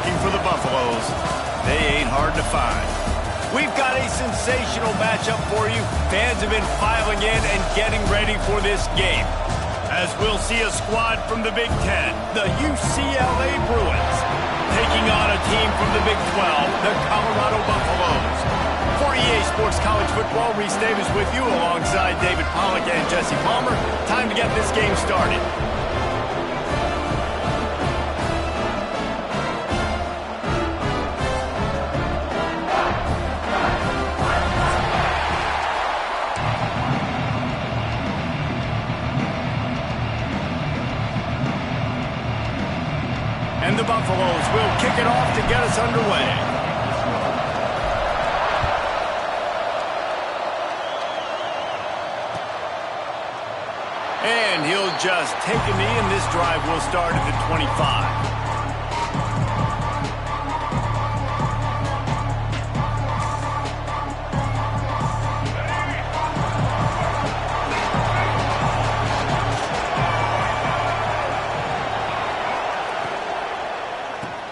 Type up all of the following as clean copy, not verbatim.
looking for the Buffaloes. They ain't hard to find. We've got a sensational matchup for you. Fans have been filing in and getting ready for this game, as we'll see a squad from the Big Ten, the UCLA Bruins, taking on a team from the Big 12, the Colorado Buffaloes. For EA Sports College Football, Reese Davis with you alongside David Pollack and Jesse Palmer. Time to get this game started. And the Buffaloes will kick it off to get us underway. And he'll just take a knee, and this drive will start at the 25.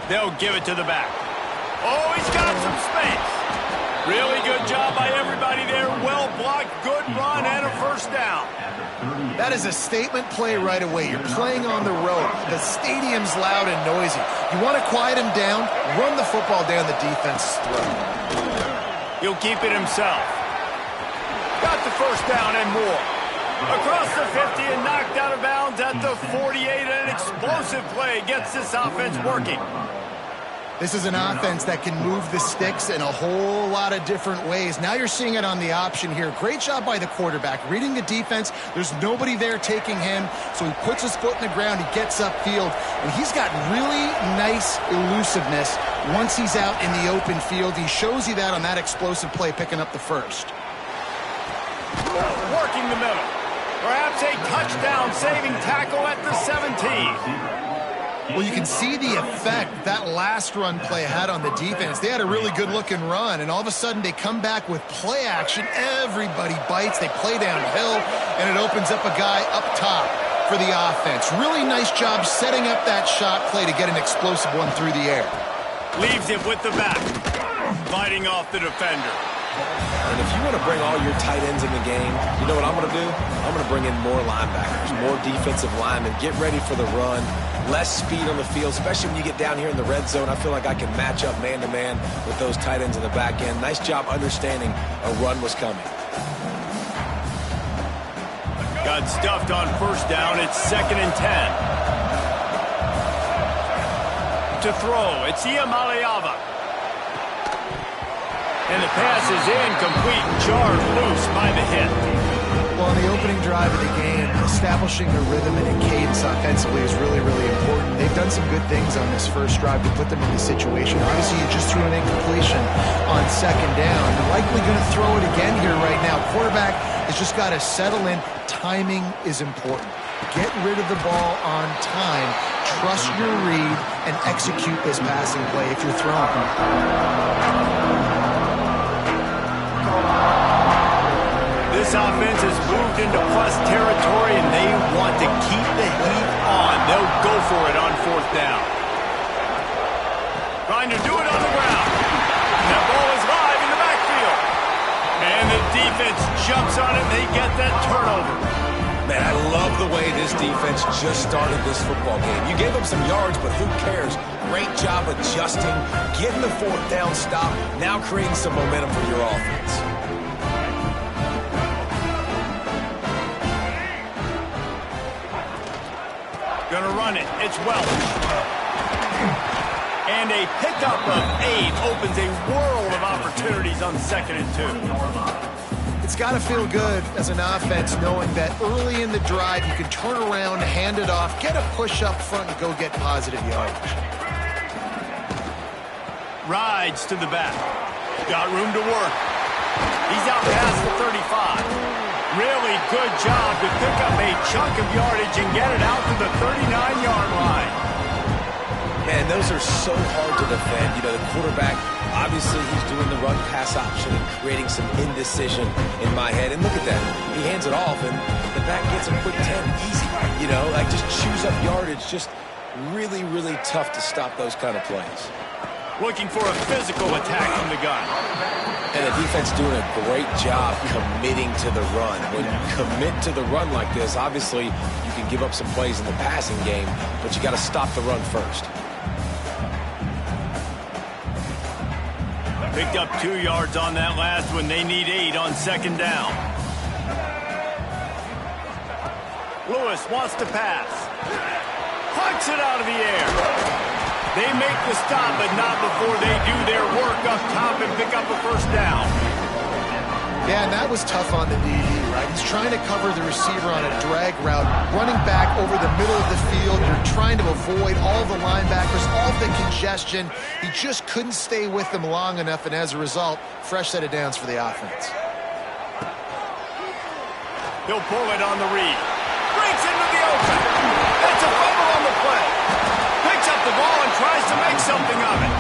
They'll give it to the back. Oh, he's got some space. Really good job by everybody there. Well blocked, good run, and a first down. That is a statement play right away. You're playing on the road. The stadium's loud and noisy. You want to quiet him down, run the football down the defense's throat. He'll keep it himself. Got the first down and more. Across the 50 and knocked out of bounds at the 48. An explosive play gets this offense working. This is an offense that can move the sticks in a whole lot of different ways. Now you're seeing it on the option here. Great job by the quarterback. Reading the defense, there's nobody there taking him, so he puts his foot in the ground, he gets upfield, and he's got really nice elusiveness once he's out in the open field. He shows you that on that explosive play, picking up the first. Working the middle. Perhaps a touchdown-saving tackle at the 17. Well, you can see the effect that last run play had on the defense. They had a really good-looking run, and all of a sudden they come back with play action. Everybody bites. They play downhill, and it opens up a guy up top for the offense. Really nice job setting up that shot play to get an explosive one through the air. Leaves it with the back, fighting off the defender. And if you want to bring all your tight ends in the game, you know what I'm going to do? I'm going to bring in more linebackers, more defensive linemen, get ready for the run, less speed on the field, especially when you get down here in the red zone. I feel like I can match up man-to-man with those tight ends in the back end. Nice job understanding a run was coming. Got stuffed on first down. It's 2nd and 10. To throw, it's Iamaleava. And the pass is incomplete, jarred loose by the hit. Well, on the opening drive of the game, establishing a rhythm and a cadence offensively is really, really important. They've done some good things on this first drive to put them in the situation. Obviously, you just threw an incompletion on 2nd down. They're likely going to throw it again here right now. Quarterback has just got to settle in. Timing is important. Get rid of the ball on time. Trust your read and execute this passing play if you're throwing. This offense has moved into plus territory, and they want to keep the heat on. They'll go for it on 4th down. Trying to do it on the ground. That ball is live in the backfield. And the defense jumps on it, and they get that turnover. Man, I love the way this defense just started this football game. You gave them some yards, but who cares? Great job adjusting, getting the 4th down stop, now creating some momentum for your offense. Gonna run it. It's Welch. And a pickup of 8 opens a world of opportunities on 2nd and 2. It's got to feel good as an offense knowing that early in the drive you can turn around, hand it off, get a push up front, and go get positive yardage. Rides to the back. Got room to work. He's out past the 35. Really good job to pick up a chunk of yardage and get it out to the 39-yard line. Man, those are so hard to defend. You know, the quarterback, obviously he's doing the run-pass option and creating some indecision in my head. And look at that. He hands it off, and the back gets a quick 10. Easy. You know, like just chews up yardage. Just Really, really tough to stop those kind of plays. Looking for a physical attack from the gun. And the defense doing a great job committing to the run. When you commit to the run like this, obviously you can give up some plays in the passing game, but you got to stop the run first. Picked up 2 yards on that last one. They need 8 on second down. Lewis wants to pass. Punts it out of the air. They make the stop, but not before they do their work up top and pick up a first down. Yeah, and that was tough on the DB, right? He's trying to cover the receiver on a drag route, running back over the middle of the field. You're trying to avoid all the linebackers, all the congestion. He just couldn't stay with them long enough, and as a result, fresh set of downs for the offense. He'll pull it on the read. Breaks into the open. That's a fumble on the play. Picks up the ball and tries to make something of it.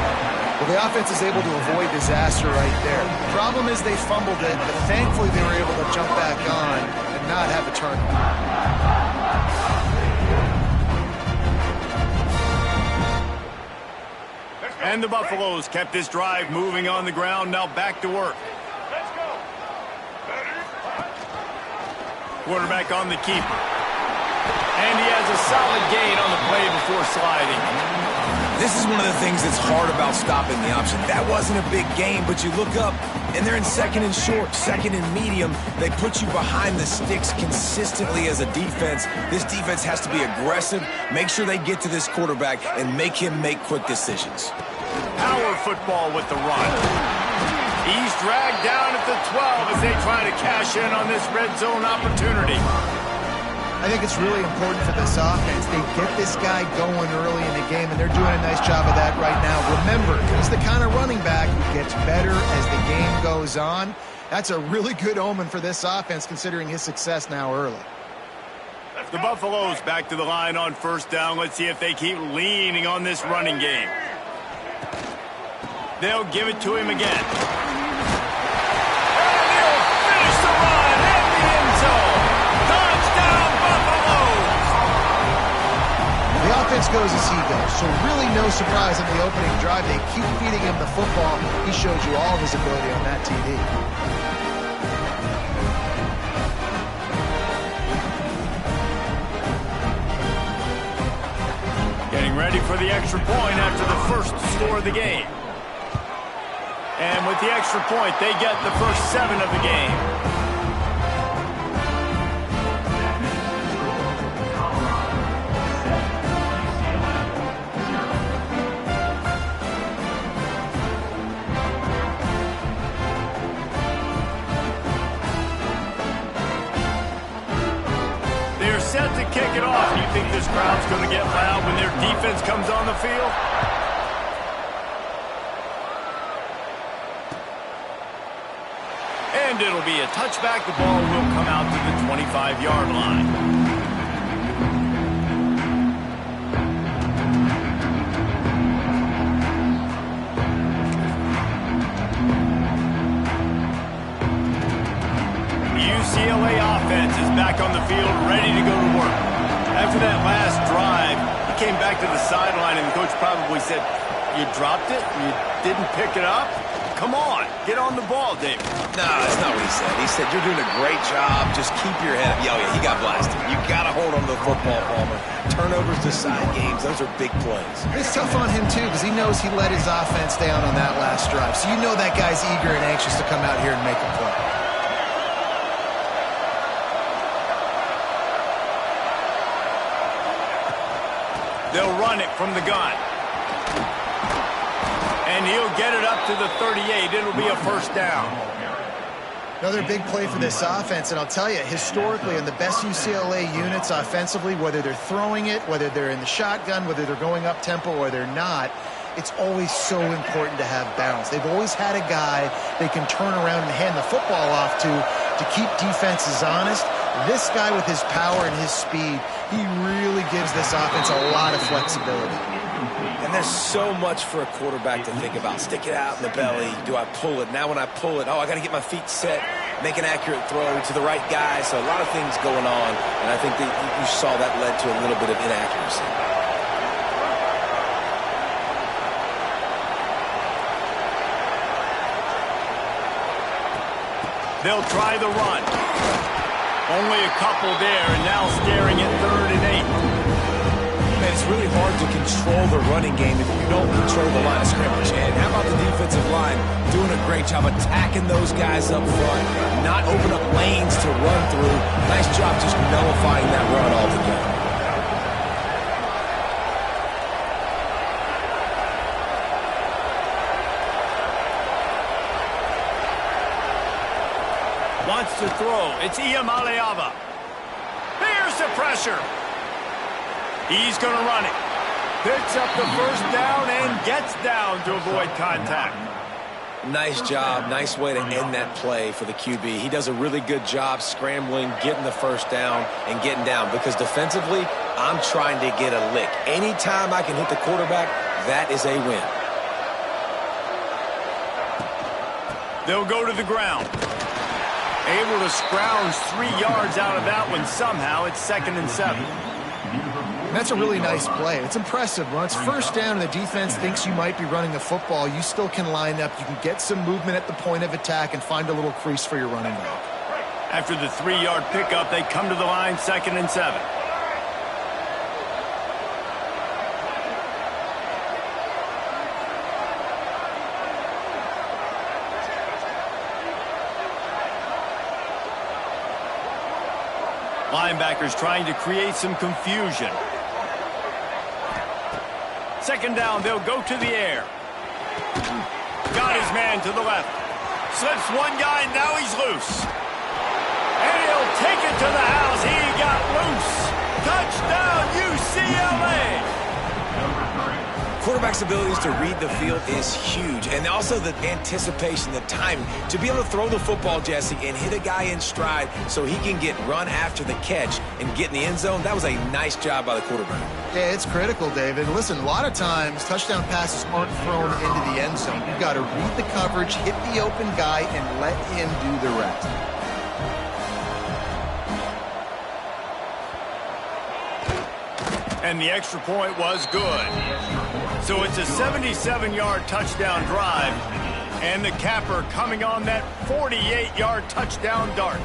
Well, the offense is able to avoid disaster right there. The problem is they fumbled it, but thankfully they were able to jump back on and not have a turnover. And the Buffaloes kept this drive moving on the ground. Now back to work. Quarterback on the keeper. And he has a solid gain on the play before sliding. This is one of the things that's hard about stopping the option. That wasn't a big gain, but you look up, and they're in second and short, second and medium. They put you behind the sticks consistently as a defense. This defense has to be aggressive, make sure they get to this quarterback, and make him make quick decisions. Power football with the run. He's dragged down at the 12 as they try to cash in on this red zone opportunity. I think it's really important for this offense. They get this guy going early in the game, and they're doing a nice job of that right now. Remember, he's the kind of running back who gets better as the game goes on. That's a really good omen for this offense, considering his success now early. The Buffaloes back to the line on first down. Let's see if they keep leaning on this running game. They'll give it to him again. And he'll finish the run in the end zone. Touchdown, Buffaloes! The offense goes as he goes, so really no surprise in the opening drive. They keep feeding him the football. He shows you all of his ability on that TV. Getting ready for the extra point after the first score of the game. And with the extra point, they get the first 7 of the game. They're set to kick it off. Do you think this crowd's going to get loud when their defense comes on the field? And it'll be a touchback. The ball will come out to the 25-yard line. The UCLA offense is back on the field, ready to go to work. After that last drive, he came back to the sideline, and the coach probably said, "You dropped it? You didn't pick it up? Come on, get on the ball, David." No, that's not what he said. He said, "You're doing a great job. Just keep your head up." Oh, yeah, he got blasted. You got to hold on to the football, Palmer. Turnovers decide games. Those are big plays. It's tough on him, too, because he knows he let his offense down on that last drive. So you know that guy's eager and anxious to come out here and make a play. They'll run it from the gun. And he'll get it up to the 38. It'll be a first down. Another big play for this offense, and I'll tell you, historically, in the best UCLA units offensively, whether they're throwing it, whether they're in the shotgun, whether they're going up tempo or they're not, it's always so important to have balance. They've always had a guy they can turn around and hand the football off to keep defenses honest. This guy with his power and his speed, he really gives this offense a lot of flexibility. And there's so much for a quarterback to think about. Stick it out in the belly. Do I pull it? Now when I pull it, I got to get my feet set, make an accurate throw to the right guy. So a lot of things going on, and I think that you saw that led to a little bit of inaccuracy. They'll try the run. Only a couple there, and now staring at 3rd and 8. Man, it's really hard to control the running game if you don't control the line of scrimmage. And how about the defensive line doing a great job attacking those guys up front, not open up lanes to run through. Nice job just nullifying that run altogether. Wants to throw. It's Iamaleava. Here's the pressure. He's going to run it. Picks up the first down and gets down to avoid contact. Nice job. Nice way to end that play for the QB. He does a really good job scrambling, getting the first down, and getting down. Because defensively, I'm trying to get a lick. Anytime I can hit the quarterback, that is a win. They'll go to the ground. Able to scrounge 3 yards out of that one somehow. It's 2nd and 7. That's a really nice play. It's impressive. When it's first down and the defense thinks you might be running the football, you still can line up. You can get some movement at the point of attack and find a little crease for your running back. After the 3-yard pickup, they come to the line, 2nd and 7. Linebackers trying to create some confusion. 2nd down, they'll go to the air. Got his man to the left. Slips one guy, now he's loose. And he'll take it to the house. He got loose. Touchdown, UCLA. Quarterback's abilities to read the field is huge. And also the anticipation, the timing. To be able to throw the football, Jesse, and hit a guy in stride so he can get run after the catch and get in the end zone, that was a nice job by the quarterback. Yeah, it's critical, David. Listen, a lot of times touchdown passes aren't thrown into the end zone. You've got to read the coverage, hit the open guy, and let him do the rest. And the extra point was good. So it's a 77-yard touchdown drive, and the capper coming on that 48-yard touchdown dart.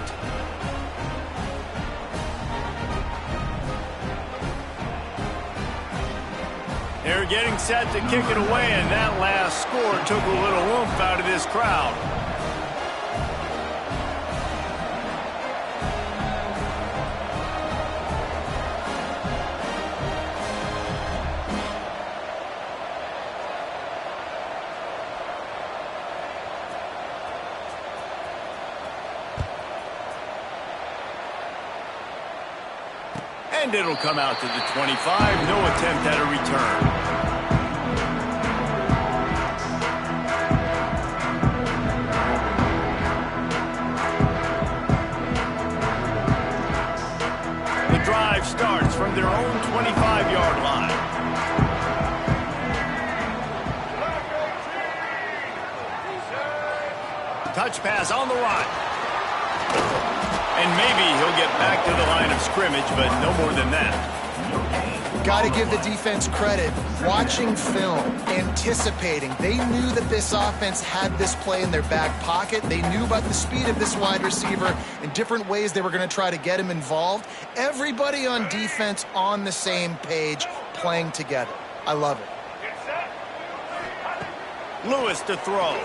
They're getting set to kick it away, and that last score took a little oomph out of this crowd. And it'll come out to the 25. No attempt at a return. The drive starts from their own 25-yard line. Touch pass on the run. And maybe he'll get back to the line of scrimmage, but no more than that. Got to give the defense credit. Watching film, anticipating. They knew that this offense had this play in their back pocket. They knew about the speed of this wide receiver and different ways they were going to try to get him involved. Everybody on defense on the same page, playing together. I love it. Lewis to throw.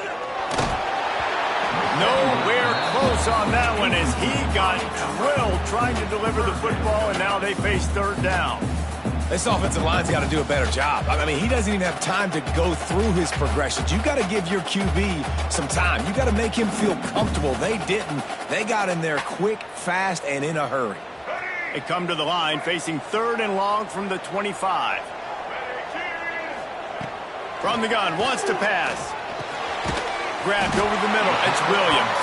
Nowhere close on that one as he got drilled trying to deliver the football, and now they face 3rd down. This offensive line's got to do a better job. I mean, he doesn't even have time to go through his progressions. You've got to give your QB some time. You've got to make him feel comfortable. They didn't. They got in there quick, fast, and in a hurry. They come to the line facing 3rd and long from the 25. From the gun, wants to pass. Grabbed over the middle. It's Williams.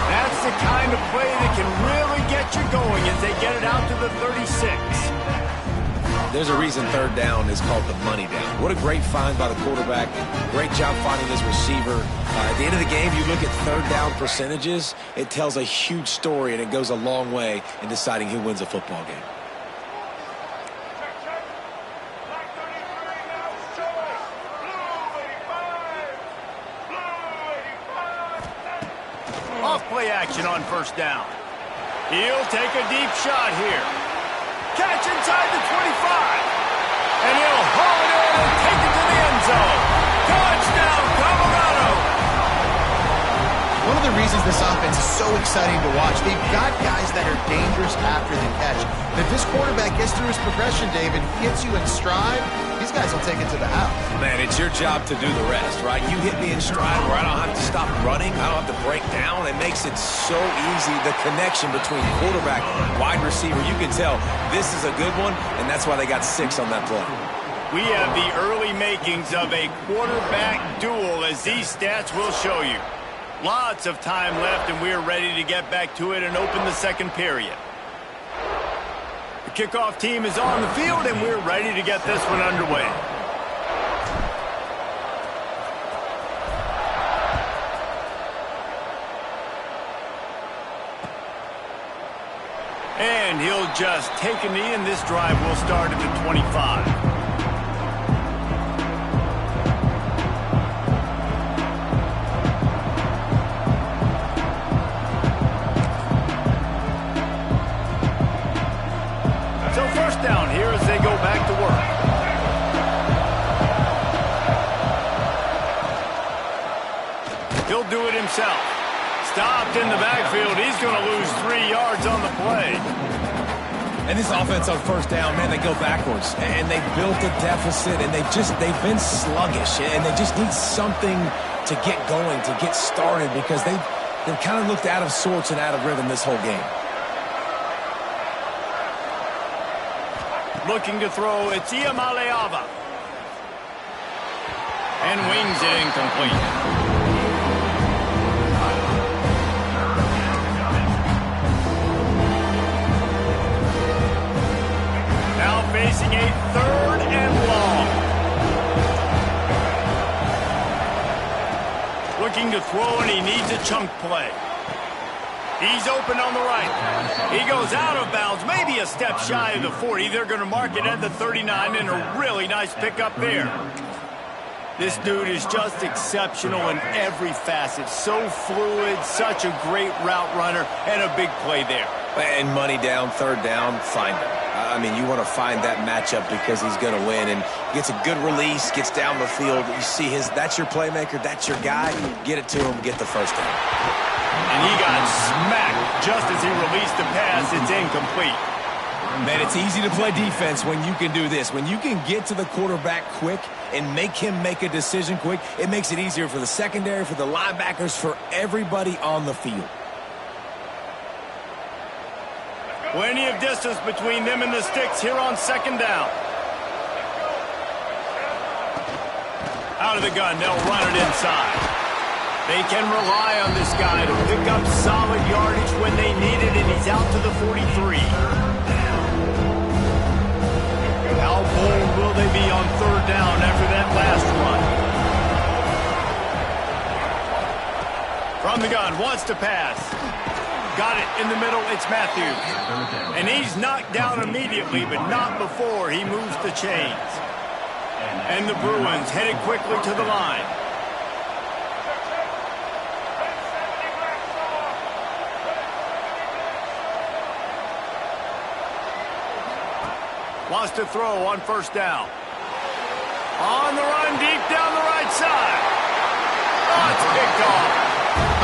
That's the kind of play that can really get you going as they get it out to the 36. There's a reason 3rd down is called the money down. What a great find by the quarterback. Great job finding his receiver. At the end of the game, you look at 3rd down percentages, it tells a huge story, and it goes a long way in deciding who wins a football game. Off play action on first down. He'll take a deep shot here. Catch inside the 25. And he'll haul it in and take it to the end zone. Touchdown, Colorado! One of the reasons this offense is so exciting to watch, they've got guys that are dangerous after the catch. If this quarterback gets through his progression, David, hits you in stride, these guys will take it to the house. Man, it's your job to do the rest, right? You hit me in stride where I don't have to stop running. I don't have to break down. It makes it so easy, the connection between quarterback and wide receiver. You can tell this is a good one, and that's why they got 6 on that play. We have the early makings of a quarterback duel, as these stats will show you. Lots of time left, and we're ready to get back to it and open the second period. The kickoff team is on the field, and we're ready to get this one underway. And he'll just take a knee, and this drive will start at the 25. Down here as they go back to work. He'll do it himself. Stopped in the backfield. He's going to lose 3 yards on the play. And this offense on first down, man, they go backwards. And they built a deficit, and they've been sluggish. And they just need something to get going, to get started, because they've kind of looked out of sorts and out of rhythm this whole game. Looking to throw, it's Iamaleava. And wings it incomplete. Now facing a 3rd and long. Looking to throw, and he needs a chunk play. He's open on the right. He goes out of bounds, maybe a step shy of the 40. They're going to mark it at the 39, and a really nice pickup there. This dude is just exceptional in every facet. So fluid, such a great route runner, and a big play there. And money down, 3rd down, find him. I mean, you want to find that matchup because he's going to win, and gets a good release, gets down the field. You see that's your playmaker, that's your guy. Get it to him, get the first down. And he got smacked just as he released the pass. It's incomplete. Man, it's easy to play defense when you can do this. When you can get to the quarterback quick and make him make a decision quick, it makes it easier for the secondary, for the linebackers, for everybody on the field. Plenty of distance between them and the sticks here on 2nd down. Out of the gun, they'll run it inside. They can rely on this guy to pick up solid yardage when they need it, and he's out to the 43. How bold will they be on 3rd down after that last run? From the gun, wants to pass. Got it in the middle, it's Matthews. And he's knocked down immediately, but not before he moves the chains. And the Bruins headed quickly to the line. Wants to throw on first down. On the run, deep down the right side. Oh, it's picked off.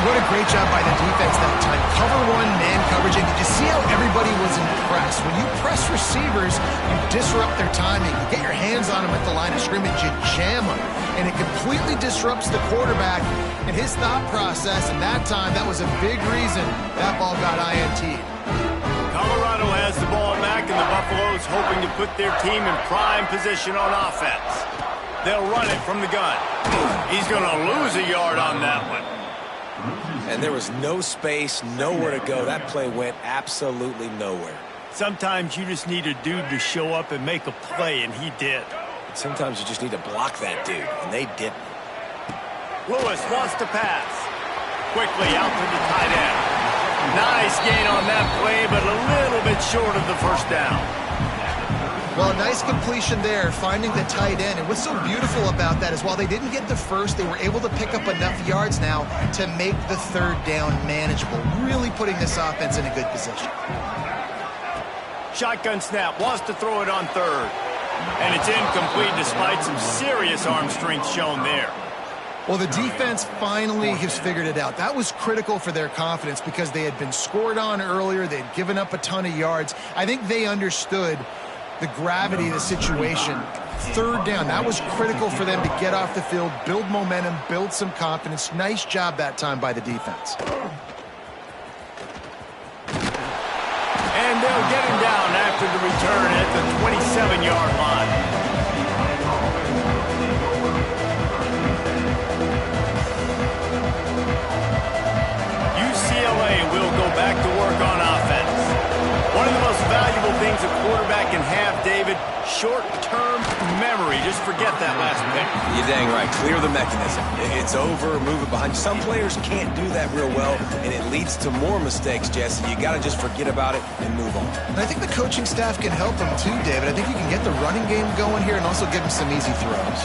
What a great job by the defense that time. Cover 1, man coverage, and you see how everybody was impressed. When you press receivers, you disrupt their timing. You get your hands on them at the line of scrimmage, you jam them, and it completely disrupts the quarterback and his thought process. And that time, that was a big reason that ball got INT'd. Colorado has the ball back, and the Buffaloes hoping to put their team in prime position on offense. They'll run it from the gun. He's going to lose a yard on that one. And there was no space, nowhere to go. That play went absolutely nowhere. Sometimes you just need a dude to show up and make a play, and he did. Sometimes you just need to block that dude, and they didn't. Lewis wants to pass. Quickly out to the tight end. Nice gain on that play, but a little bit short of the first down. Well, nice completion there, finding the tight end. And what's so beautiful about that is while they didn't get the first, they were able to pick up enough yards now to make the third down manageable, really putting this offense in a good position. Shotgun snap, wants to throw it on third. And it's incomplete despite some serious arm strength shown there. Well, the defense finally has figured it out. That was critical for their confidence because they had been scored on earlier. They had given up a ton of yards. I think they understood the gravity of the situation. Third down, that was critical for them to get off the field, build momentum, build some confidence. Nice job that time by the defense. And they'll get him down after the return at the 27-yard line. UCLA will go back to work on offense. One of the most valuable things a quarterback can have, David, short-term memory. Just forget that last pick. You're dang right. Clear the mechanism. It's over, move it behind. Some players can't do that real well, and it leads to more mistakes, Jesse. You got to just forget about it and move on. And I think the coaching staff can help them too, David. I think you can get the running game going here and also give them some easy throws.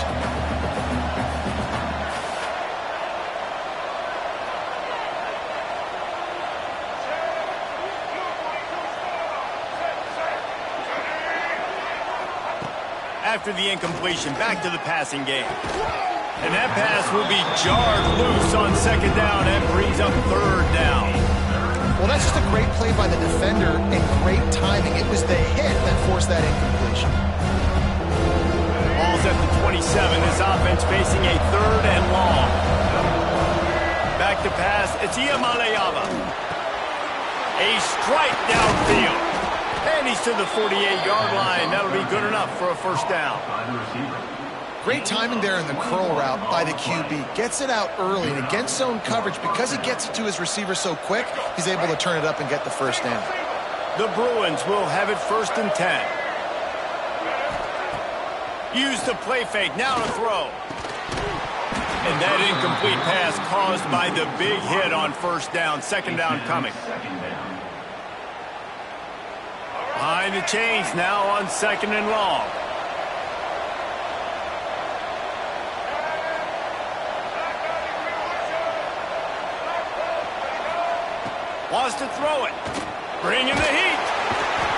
After the incompletion, back to the passing game. And that pass will be jarred loose on second down and brings up third down. Well, that's just a great play by the defender and great timing. It was the hit that forced that incompletion. Ball's at the 27. This offense facing a third and long. Back to pass. It's Iamaleava. A strike downfield. And he's to the 48-yard line. That'll be good enough for a first down. Great timing there in the curl route by the QB. Gets it out early, and against zone coverage, because he gets it to his receiver so quick, he's able to turn it up and get the first down. The Bruins will have it 1st and 10. Use the play fake. Now to throw. And that incomplete pass caused by the big hit on first down. Second down coming. Behind the chains now on second and long. Wants to throw it. Bringing the heat.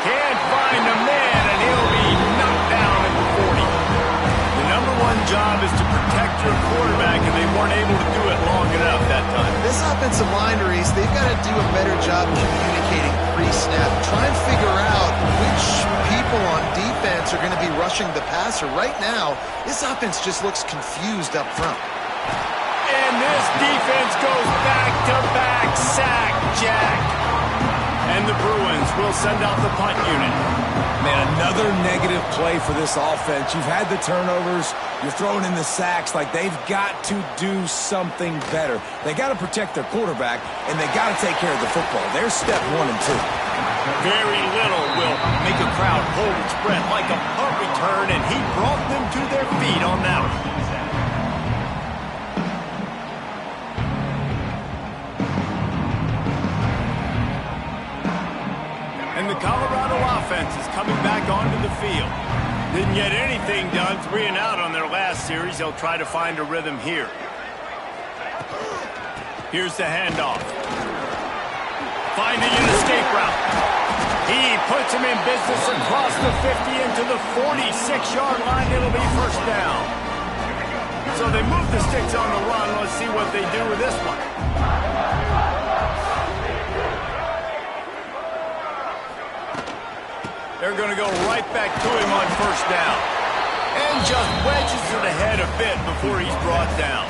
Can't find a man, and he'll be knocked down at the 40. The number one job is to protect your quarterback, and they weren't able to do it long enough that time. This offensive line, Reese, they've got to do a better job communicating pre-snap. Try and figure out which people on defense are going to be rushing the passer. Right now, this offense just looks confused up front. And this defense goes back-to-back sack, Jack. And the Bruins will send out the punt unit. Man, another negative play for this offense. You've had the turnovers. You're throwing in the sacks. Like, they've got to do something better. They got to protect their quarterback, and they got to take care of the football. There's step 1 and 2. Very little will make a crowd hold its breath like a punt return, and he brought them to their feet on that one. And the Colorado offense is coming back onto the field. Didn't get anything done, 3 and out on their last series. They'll try to find a rhythm here. Here's the handoff. Finding an escape route. He puts him in business across the 50 into the 46-yard line. It'll be first down. So they move the sticks on the run. Let's see what they do with this one. They're going to go right back to him on first down. And just wedges it ahead a bit before he's brought down.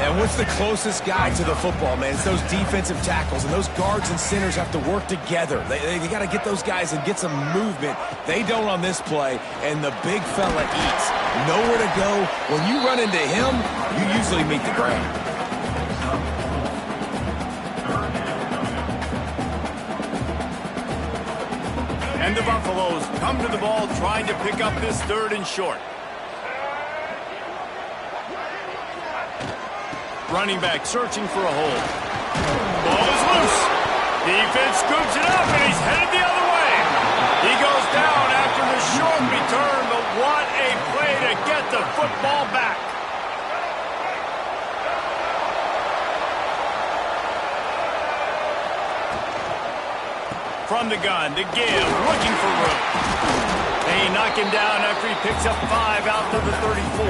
And what's the closest guy to the football, man? It's those defensive tackles, and those guards and centers have to work together. They got to get those guys and get some movement. They don't on this play, and the big fella eats. Nowhere to go. When you run into him, you usually meet the ground. And the Buffaloes come to the ball trying to pick up this 3rd and short. Running back searching for a hole. Ball is loose. Defense scoops it up, and he's headed the other way. He goes down after after the short return, but what a play to get the football back. From the gun, to give, looking for room. They knock him down after he picks up 5 out to the 34.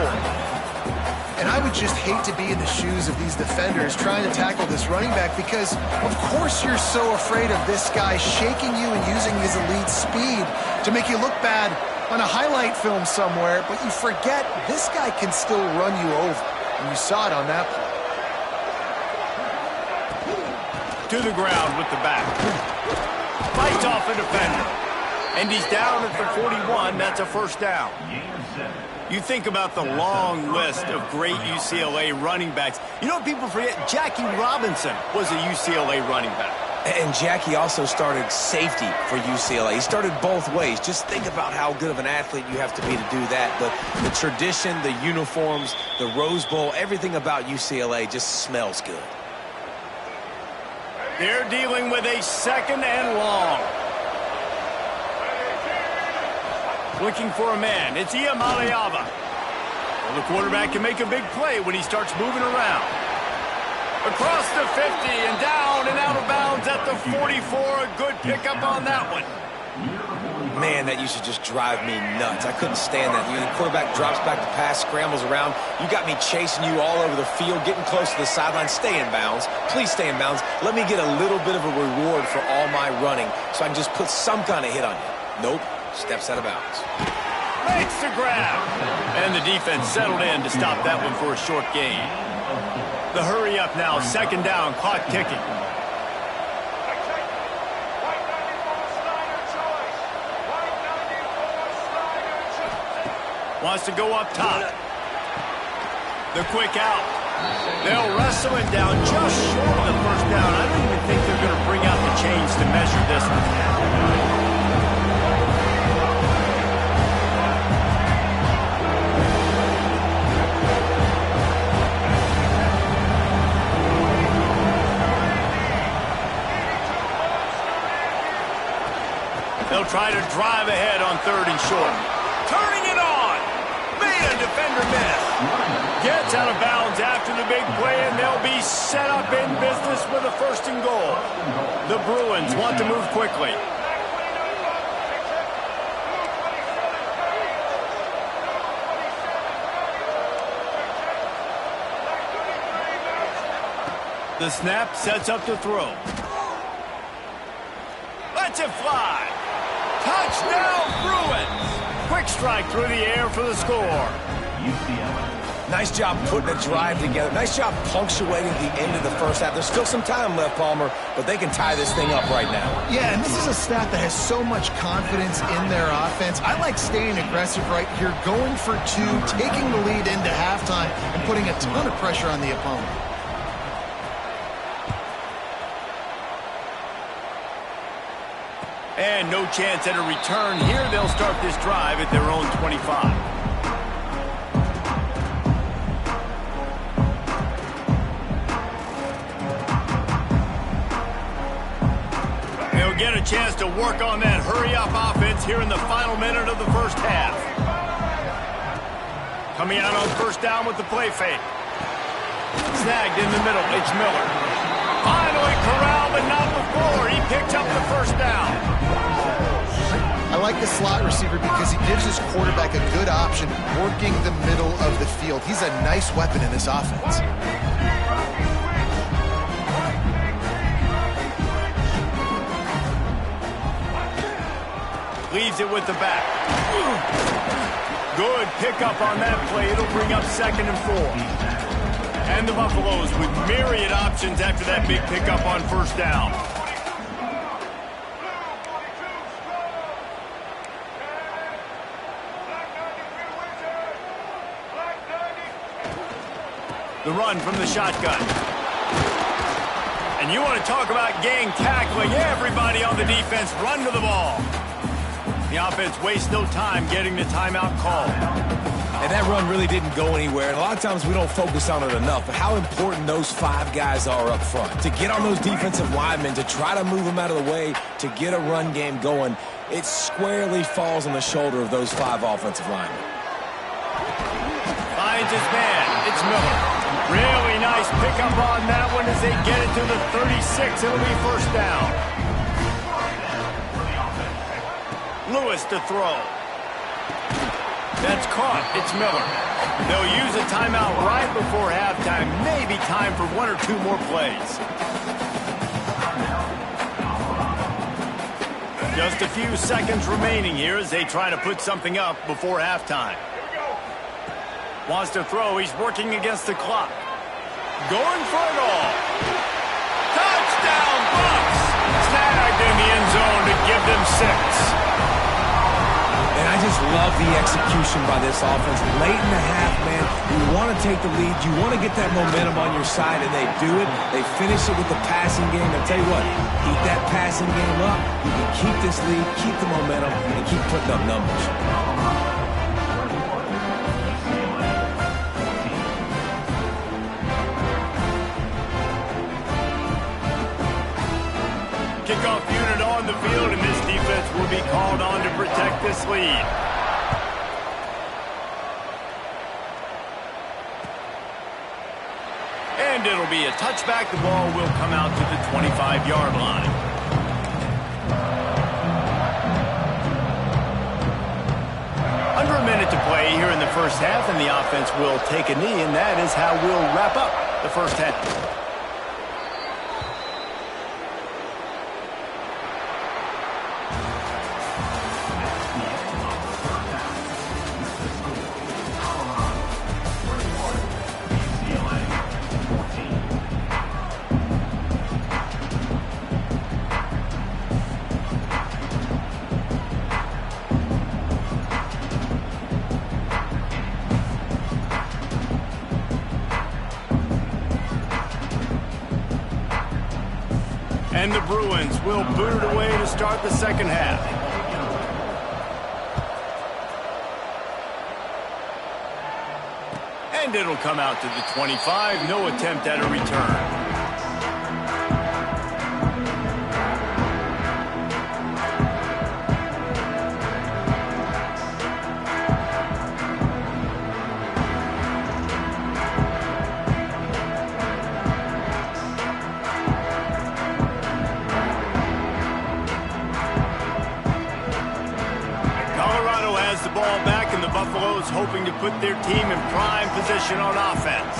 And I would just hate to be in the shoes of these defenders trying to tackle this running back because, of course, you're so afraid of this guy shaking you and using his elite speed to make you look bad on a highlight film somewhere, but you forget this guy can still run you over. And you saw it on that play. To the ground with the back. Fights off a defender. And he's down at the 41. That's a first down. You think about the long list of great UCLA running backs. You know what people forget? Jackie Robinson was a UCLA running back. And Jackie also started safety for UCLA. He started both ways. Just think about how good of an athlete you have to be to do that. The tradition, the uniforms, the Rose Bowl, everything about UCLA just smells good. They're dealing with a second and long. Looking for a man. It's Iamaleava. Well, the quarterback can make a big play when he starts moving around. Across the 50 and down and out of bounds at the 44. A good pickup on that one. Man, that used to just drive me nuts. I couldn't stand that. The quarterback drops back to pass, scrambles around. You got me chasing you all over the field, getting close to the sideline. Stay in bounds. Please stay in bounds. Let me get a little bit of a reward for all my running so I can just put some kind of hit on you. Nope. Steps out of bounds. Makes the grab. And the defense settled in to stop that one for a short gain. The hurry up now, second down, clock ticking. Wants to go up top. The quick out. They'll wrestle it down just short of the first down. I don't even think they're going to bring out the chains to measure this one. They'll try to drive ahead on third and short. Turning it on. Made a defender miss. Gets out of bounds after the big play, and they'll be set up in business with a first and goal. The Bruins want to move quickly. The snap sets up to throw. Lets it fly. Touchdown, Bruins! Quick strike through the air for the score. Nice job putting a drive together. Nice job punctuating the end of the first half. There's still some time left, Palmer, but they can tie this thing up right now. Yeah, and this is a staff that has so much confidence in their offense. I like staying aggressive right here, going for two, taking the lead into halftime, and putting a ton of pressure on the opponent. And no chance at a return here. They'll start this drive at their own 25. They'll get a chance to work on that hurry-up offense here in the final minute of the first half. Coming out on first down with the play fake. Snagged in the middle. It's Miller. Finally corralled, but not before. He picked up the first down. I like the slot receiver because he gives his quarterback a good option working the middle of the field. He's a nice weapon in this offense. Leaves it with the back. Good pickup on that play. It'll bring up second and 4. And the Buffaloes with myriad options after that big pickup on first down. The run from the shotgun. And you want to talk about gang tackling. Everybody on the defense run to the ball. The offense wastes no time getting the timeout call. And that run really didn't go anywhere. And a lot of times we don't focus on it enough. But how important those 5 guys are up front. To get on those defensive linemen, to try to move them out of the way, to get a run game going, it squarely falls on the shoulder of those 5 offensive linemen. Finds his man. It's Miller. Really nice pickup on that one as they get it to the 36. It'll be first down. Lewis to throw. That's caught. It's Miller. They'll use a timeout right before halftime. Maybe time for 1 or 2 more plays. Just a few seconds remaining here as they try to put something up before halftime. Wants to throw. He's working against the clock. Going for it all. Touchdown, Bucks! Tagged in the end zone to give them 6. And I just love the execution by this offense. Late in the half, man, you want to take the lead. You want to get that momentum on your side, and they do it. They finish it with the passing game. I'll tell you what, keep that passing game up. You can keep this lead, keep the momentum, and keep putting up numbers. Kickoff unit on the field, and this defense will be called on to protect this lead. And it'll be a touchback. The ball will come out to the 25-yard line. Under a minute to play here in the first half, and the offense will take a knee, and that is how we'll wrap up the first half. And the Bruins will boot it away to start the second half. And it'll come out to the 25. No attempt at a return. Ball back, and the Buffaloes hoping to put their team in prime position on offense.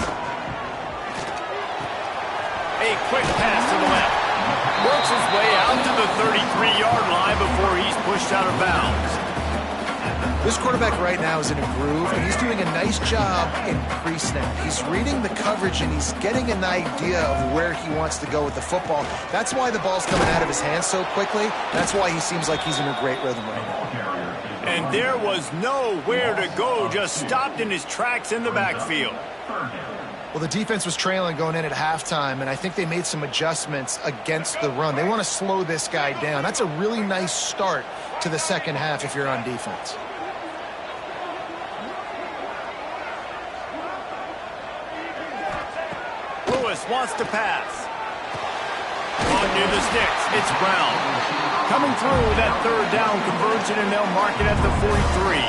A quick pass to the left. Works his way out to the 33-yard line before he's pushed out of bounds. This quarterback right now is in a groove, and he's doing a nice job in pre-snap. He's reading the coverage, and he's getting an idea of where he wants to go with the football. That's why the ball's coming out of his hands so quickly. That's why he seems like he's in a great rhythm right now. And there was nowhere to go, just stopped in his tracks in the backfield. Well, the defense was trailing going in at halftime, and I think they made some adjustments against the run. They want to slow this guy down. That's a really nice start to the second half if you're on defense. Lewis wants to pass. On near the sticks, it's Brown. Coming through that third down conversion, and they'll mark it at the 43.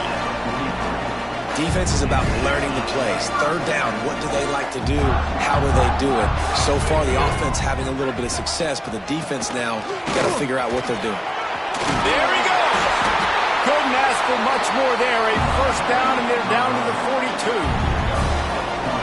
Defense is about learning the plays. Third down, what do they like to do? How do they do it? So far, the offense having a little bit of success, but the defense now got to figure out what they're doing. There he goes. Couldn't ask for much more there. A first down, and they're down to the 42.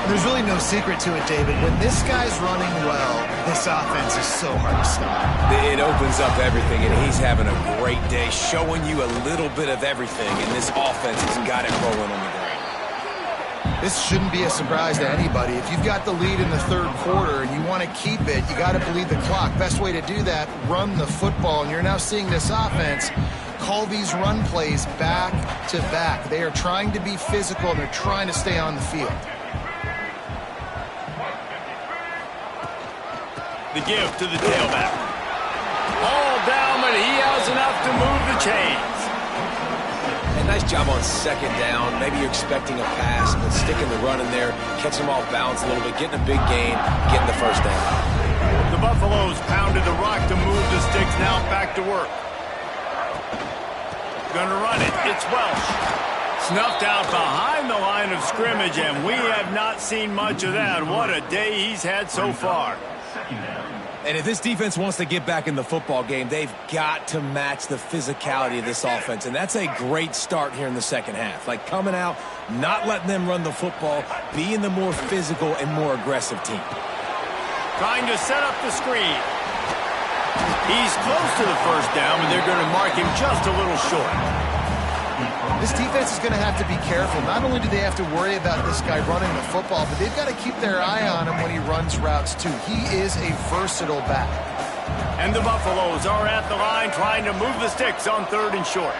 There's really no secret to it, David. When this guy's running well, this offense is so hard to stop. It opens up everything, and he's having a great day, showing you a little bit of everything, and this offense has got it rolling on the ground. This shouldn't be a surprise to anybody. If you've got the lead in the third quarter and you want to keep it, you got to bleed the clock. Best way to do that, run the football. And you're now seeing this offense call these run plays back to back. They are trying to be physical, and they're trying to stay on the field. The give to the tailback. All down, but he has enough to move the chains. And Nice job on second down. Maybe you're expecting a pass, but sticking the run in there, catching them off balance a little bit, getting a big gain, getting the first down. The Buffaloes pounded the rock to move the sticks. Now back to work. Gonna run it. It's Welsh. Snuffed out behind the line of scrimmage, and we have not seen much of that. What a day he's had so far. And if this defense wants to get back in the football game, they've got to match the physicality of this offense. And that's a great start here in the second half. Like coming out, not letting them run the football, being the more physical and more aggressive team. Trying to set up the screen. He's close to the first down, but they're going to mark him just a little short. This defense is going to have to be careful. Not only do they have to worry about this guy running the football, but they've got to keep their eye on him when he runs routes too. He is a versatile back. And the Buffaloes are at the line trying to move the sticks on 3rd and short.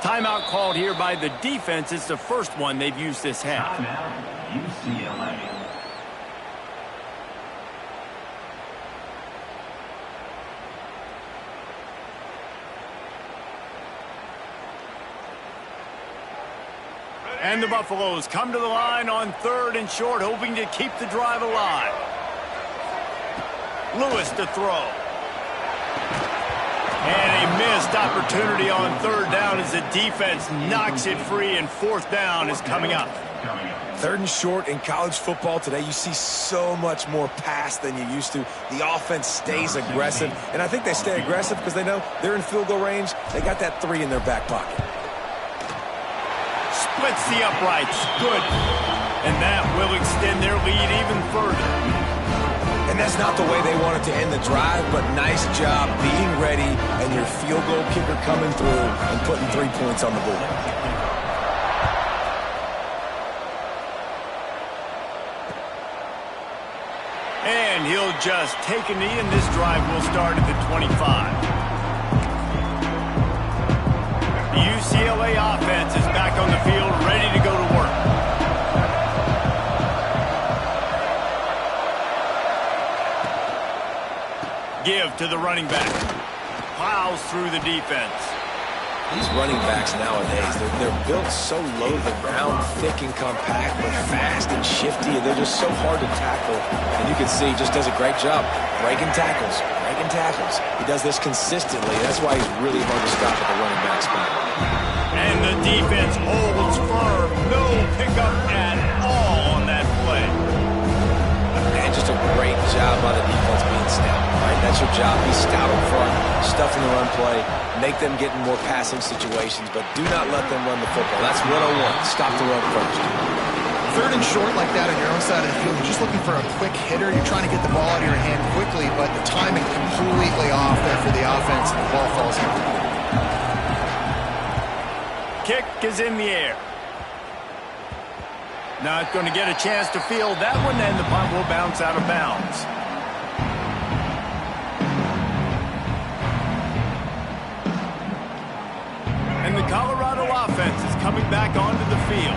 Timeout called here by the defense. It's the first one they've used this half. UCLA. And the Buffaloes come to the line on 3rd and short, hoping to keep the drive alive. Lewis to throw. And a missed opportunity on 3rd down as the defense knocks it free, and 4th down is coming up. 3rd and short in college football today, you see so much more pass than you used to. The offense stays aggressive, and I think they stay aggressive because they know they're in field goal range. They got that 3 in their back pocket. Splits the uprights. Good. And that will extend their lead even further. And that's not the way they wanted to end the drive, but nice job being ready and your field goal kicker coming through and putting 3 points on the board. And he'll just take a knee, and this drive will start at the 25. The UCLA offense is back on the field, ready to go to work. Give to the running back. Plows through the defense. These running backs nowadays, they're built so low to the ground, thick and compact, but fast and shifty, and they're just so hard to tackle. And you can see he just does a great job breaking tackles, breaking tackles. He does this consistently. That's why he's really hard to stop at the running back spot. And the defense holds firm. No pickup at all on that play. And just a great job by the defense being stout. Right? That's your job. Be stout up front, stuff in the run play, make them get in more passing situations, but do not let them run the football. That's 101. Stop the run first. 3rd and short like that on your own side of the field, you're just looking for a quick hitter. You're trying to get the ball out of your hand quickly, but the timing completely off there for the offense, and the ball falls out. Kick is in the air. Not going to get a chance to field that one, and the punt will bounce out of bounds. And the Colorado offense is coming back onto the field.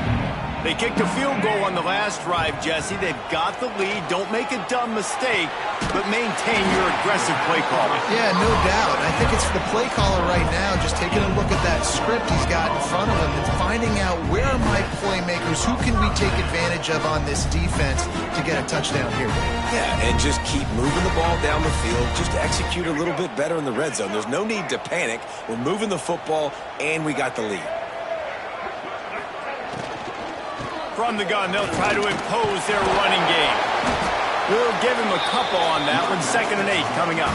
They kicked a field goal on the last drive, Jesse. They've got the lead. Don't make a dumb mistake, but maintain your aggressive play calling. Yeah, no doubt. I think it's the play caller right now just taking a look at that script he's got in front of him and finding out where are my playmakers, who can we take advantage of on this defense to get a touchdown here. Yeah, and just keep moving the ball down the field. Just execute a little bit better in the red zone. There's no need to panic. We're moving the football, and we got the lead. From the gun, they'll try to impose their running game. We'll give him a couple on that one. 2nd and 8 coming up.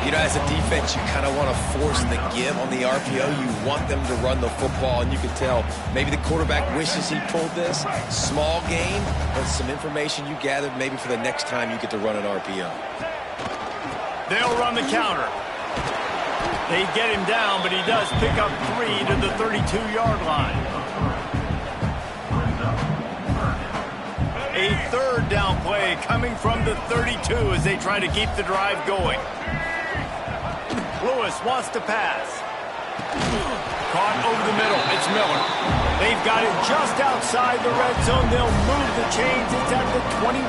You know, as a defense, you kind of want to force the give on the RPO. You want them to run the football, and you can tell maybe the quarterback wishes he pulled this. Small gain, but some information you gathered maybe for the next time you get to run an RPO. They'll run the counter. They get him down, but he does pick up 3 to the 32-yard line. A 3rd down play coming from the 32 as they try to keep the drive going. Lewis wants to pass. Caught over the middle. It's Miller. They've got it just outside the red zone. They'll move the chains. It's at the 21.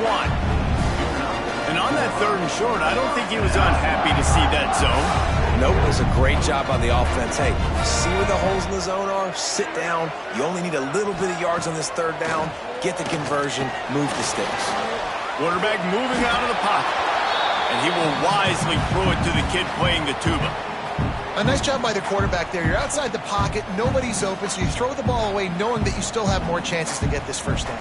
And on that 3rd and short, I don't think he was unhappy to see that zone. Nope, it was a great job by the offense. Hey, see where the holes in the zone are? Sit down. You only need a little bit of yards on this third down. Get the conversion. Move the sticks. Quarterback moving out of the pocket. And he will wisely throw it to the kid playing the tuba. A nice job by the quarterback there. You're outside the pocket. Nobody's open, so you throw the ball away knowing that you still have more chances to get this first down.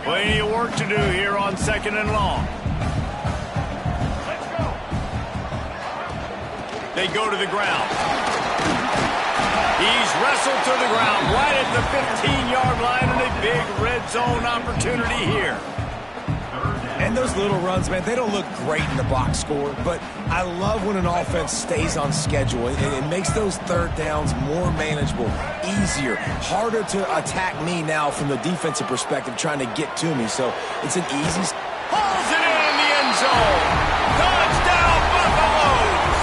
Plenty of work to do here on 2nd and long. They go to the ground. He's wrestled to the ground right at the 15-yard line and a big red zone opportunity here. And those little runs, man, they don't look great in the box score, but I love when an offense stays on schedule. It makes those third downs more manageable, easier, harder to attack me now from the defensive perspective trying to get to me. So it's an easy... Pulls it in the end zone. Touchdown, Buffaloes!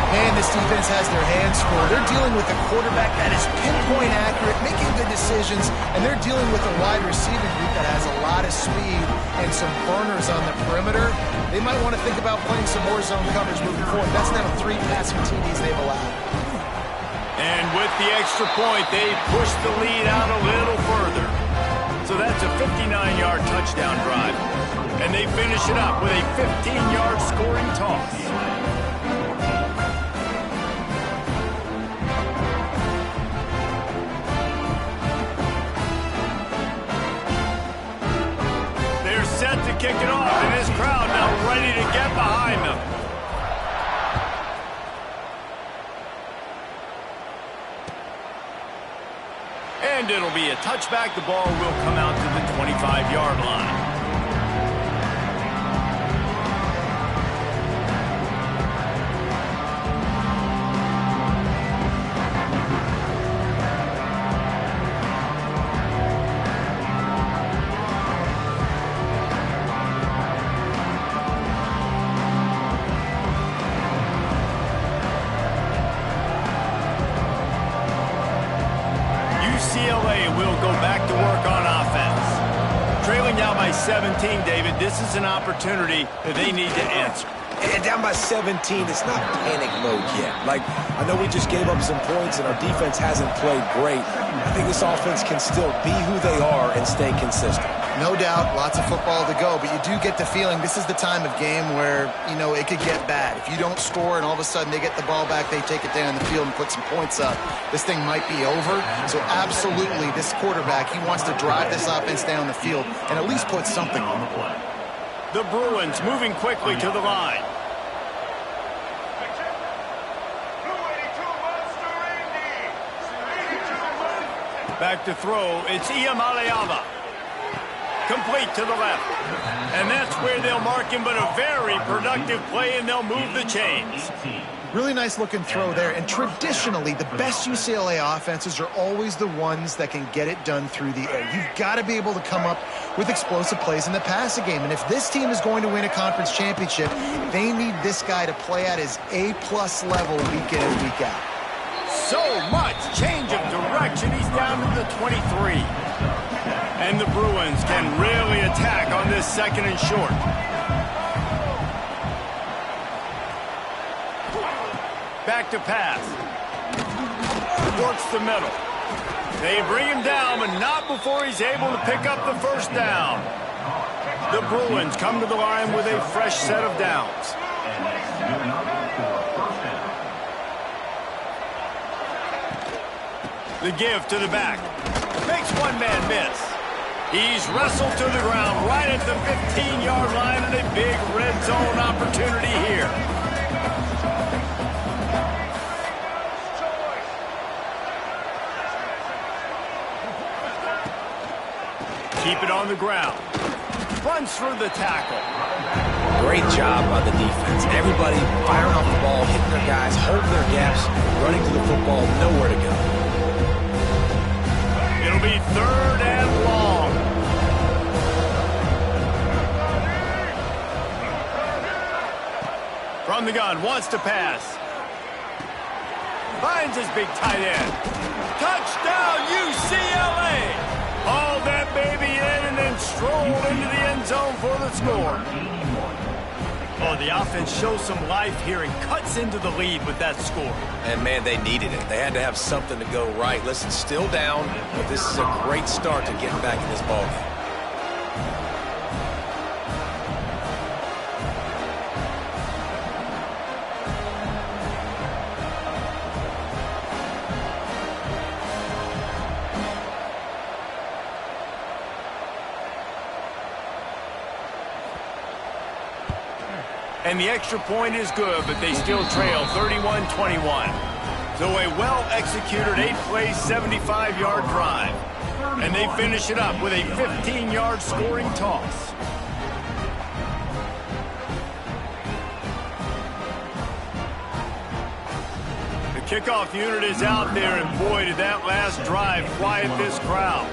Man, this defense has their hands full. They're dealing with a quarterback that is pinpoint accurate, making good decisions, and they're dealing with a wide receiving group that has a lot of speed and some burners on the perimeter. They might want to think about playing some more zone coverage moving forward. That's now 3 passing TDs they've allowed. And with the extra point, they push the lead out a little further. So that's a 59-yard touchdown drive. And they finish it up with a 15-yard scoring toss. Set to kick it off, and this crowd now ready to get behind them. And it'll be a touchback. The ball will come out to the 25-yard line. UCLA will go back to work on offense. Trailing down by 17, David, this is an opportunity that they need to answer. And down by 17, it's not panic mode yet. Like, I know we just gave up some points and our defense hasn't played great. I think this offense can still be who they are and stay consistent. No doubt, lots of football to go, but you do get the feeling this is the time of game where, you know, it could get bad. If you don't score and all of a sudden they get the ball back, they take it down the field and put some points up, this thing might be over. So absolutely, this quarterback, he wants to drive this offense down the field and at least put something on the board. The Bruins moving quickly to the line. Back to throw, it's Iamaleava. Complete to the left. And that's where they'll mark him, but a very productive play, and they'll move the chains. Really nice looking throw there, and traditionally the best UCLA offenses are always the ones that can get it done through the air. You've got to be able to come up with explosive plays in the passing game, and if this team is going to win a conference championship, they need this guy to play at his A-plus level week in and week out. So much change of direction. He's down to the 23. And the Bruins can really attack on this 2nd and short. Back to pass. Works the middle. They bring him down, but not before he's able to pick up the first down. The Bruins come to the line with a fresh set of downs. The give to the back. Makes one man miss. He's wrestled to the ground right at the 15-yard line, and a big red zone opportunity here. Keep it on the ground. Runs through the tackle. Great job by the defense. Everybody firing off the ball, hitting their guys, holding their gaps, running to the football, nowhere to go. It'll be 3rd and long. From the gun, wants to pass. Finds his big tight end. Touchdown, UCLA! Hauled that baby in and then strolled into the end zone for the score. Oh, the offense shows some life here and cuts into the lead with that score. And, man, they needed it. They had to have something to go right. Listen, still down, but this is a great start to getting back in this ballgame. And the extra point is good, but they still trail 31-21. So a well-executed 8-play, 75-yard drive. And they finish it up with a 15-yard scoring toss. The kickoff unit is out there, and boy, did that last drive quiet this crowd.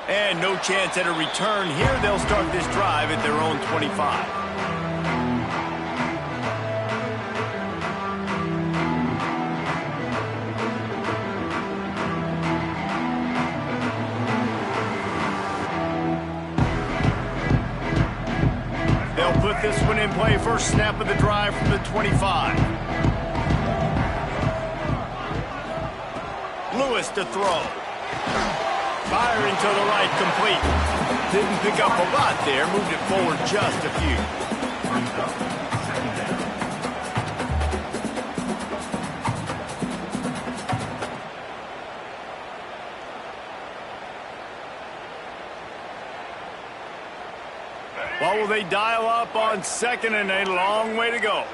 And no chance at a return here. They'll start this drive at their own 25. They'll put this one in play. First snap of the drive from the 25. Lewis to throw. Firing to the right, complete. Didn't pick up a lot there, moved it forward just a few. What will they dial up on second and a long way to go?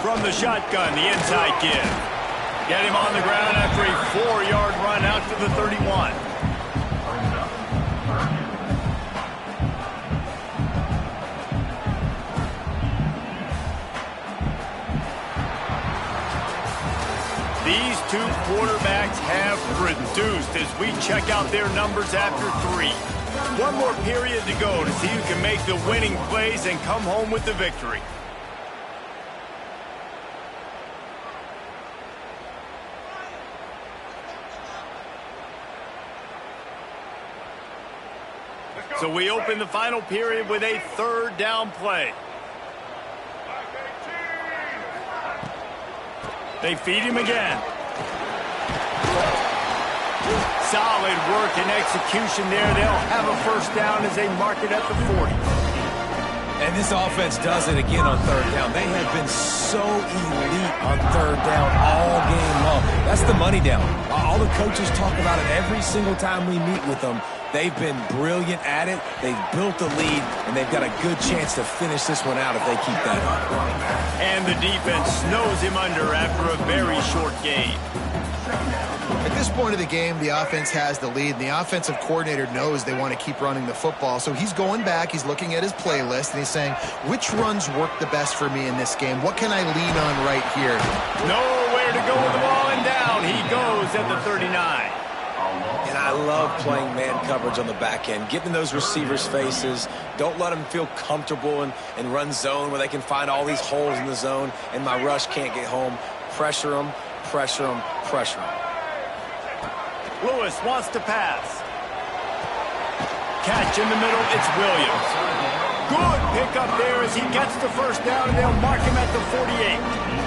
From the shotgun, the inside give. Get him on the ground after a 4-yard run out to the 31. These two quarterbacks have produced as we check out their numbers after 3. One more period to go to see who can make the winning plays and come home with the victory. So we open the final period with a 3rd down play. They feed him again. Solid work and execution there. They'll have a first down as they mark it at the 40. And this offense does it again on 3rd down. They have been so elite on 3rd down all game long. That's the money down. All the coaches talk about it every single time we meet with them. They've been brilliant at it. They've built the lead, and they've got a good chance to finish this one out if they keep that up. And the defense snows him under after a very short gain. At this point of the game, the offense has the lead, and the offensive coordinator knows they want to keep running the football. So he's going back, he's looking at his playlist, and he's saying, which runs work the best for me in this game? What can I lean on right here? Nowhere to go with the ball, and down he goes at the 39. And I love playing man coverage on the back end, getting those receivers' faces. Don't let them feel comfortable and run zone where they can find all these holes in the zone, and my rush can't get home. Pressure them, pressure them, pressure them. Lewis wants to pass. Catch in the middle, it's Williams. Good pickup there as he gets the first down, and they'll mark him at the 48.